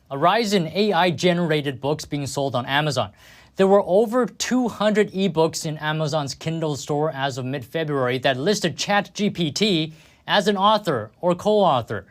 A rise in AI-generated books being sold on Amazon. There were over 200 ebooks in Amazon's Kindle store as of mid-February that listed ChatGPT as an author or co-author.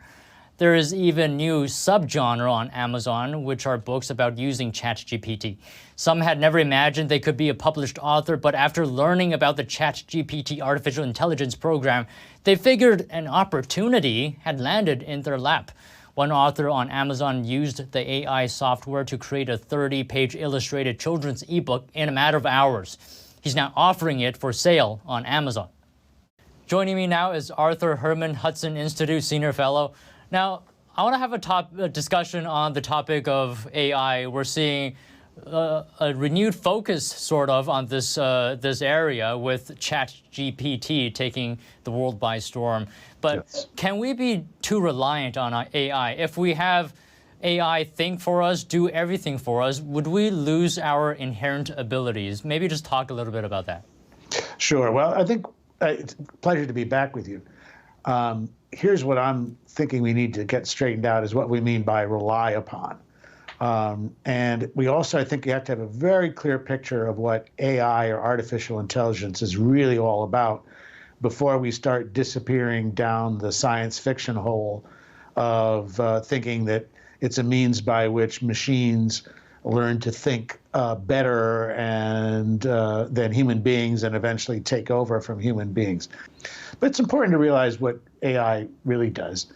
There is even new subgenre on Amazon, which are books about using ChatGPT. Some had never imagined they could be a published author, but after learning about the ChatGPT artificial intelligence program, they figured an opportunity had landed in their lap. One author on Amazon used the AI software to create a 30-page illustrated children's ebook in a matter of hours. He's now offering it for sale on Amazon. Joining me now is Arthur Herman, Hudson Institute Senior Fellow. Now, I want to have a discussion on the topic of AI. We're seeing a renewed focus, sort of, on this area with ChatGPT taking the world by storm. But yes, can we be too reliant on AI? If we have AI think for us, do everything for us, would we lose our inherent abilities? Maybe just talk a little bit about that. Sure. Well, I think it's a pleasure to be back with you. Here's what I'm thinking we need to get straightened out is what we mean by rely upon. And we also, I think you have to have a very clear picture of what AI or artificial intelligence is really all about before we start disappearing down the science fiction hole of thinking that it's a means by which machines learn to think better and than human beings and eventually take over from human beings. But it's important to realize what AI really does.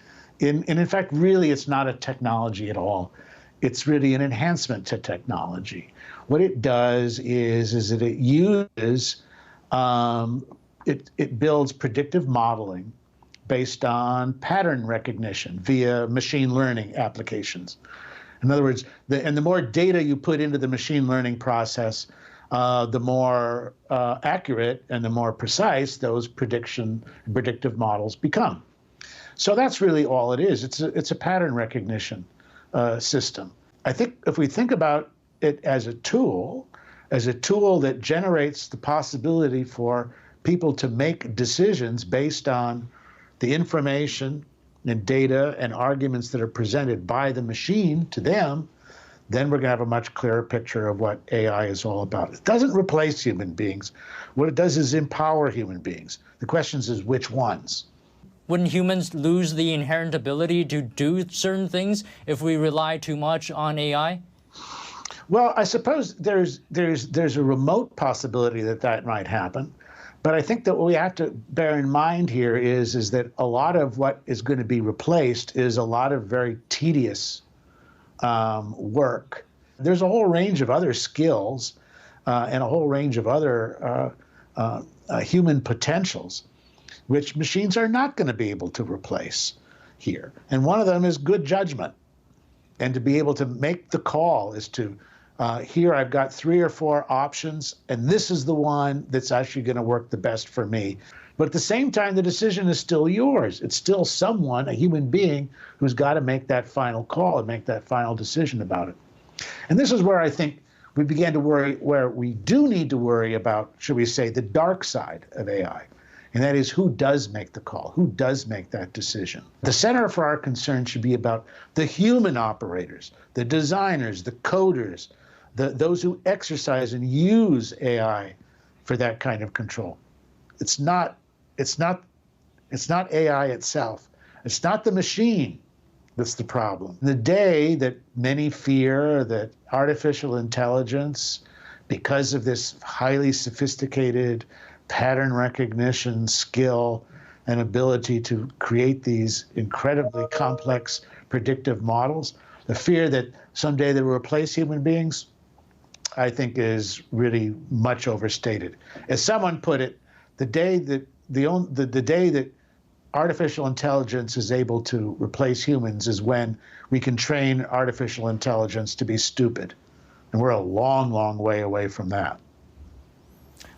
And in fact, really, it's not a technology at all. It's really an enhancement to technology. What it does is that it uses, it builds predictive modeling based on pattern recognition via machine learning applications. In other words, the more data you put into the machine learning process, the more accurate and the more precise those predictive models become. So that's really all it is. It's a pattern recognition system. I think if we think about it as a tool that generates the possibility for people to make decisions based on the information and data and arguments that are presented by the machine to them, then we're going to have a much clearer picture of what AI is all about. It doesn't replace human beings. What it does is empower human beings. The question is which ones? Wouldn't humans lose the inherent ability to do certain things if we rely too much on AI? Well, I suppose there's a remote possibility that might happen. But I think that what we have to bear in mind here is that a lot of what is going to be replaced is a lot of very tedious work. There's a whole range of other skills and a whole range of other human potentials which machines are not going to be able to replace here. And one of them is good judgment. And to be able to make the call is to, here I've got 3 or 4 options, and this is the one that's actually going to work the best for me. But at the same time, the decision is still yours. It's still someone, a human being, who's got to make that final call and make that final decision about it. And this is where I think we began to worry, where we do need to worry about, should we say, the dark side of AI. And that is, who does make the call? Who does make that decision? The center for our concern should be about the human operators, the designers, the coders, those who exercise and use AI for that kind of control. It's not AI itself. It's not the machine that's the problem. The day that many fear that artificial intelligence, because of this highly sophisticated pattern recognition skill and ability to create these incredibly complex predictive models, the fear that someday they will replace human beings, I think is really much overstated. As someone put it, the day that artificial intelligence is able to replace humans is when we can train artificial intelligence to be stupid. And we're a long, long way away from that.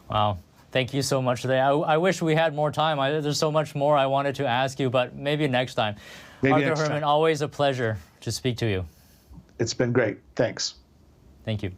Wow. Thank you so much today. I wish we had more time. There's so much more I wanted to ask you, but maybe next time. Arthur Herman, always a pleasure to speak to you. It's been great. Thanks. Thank you.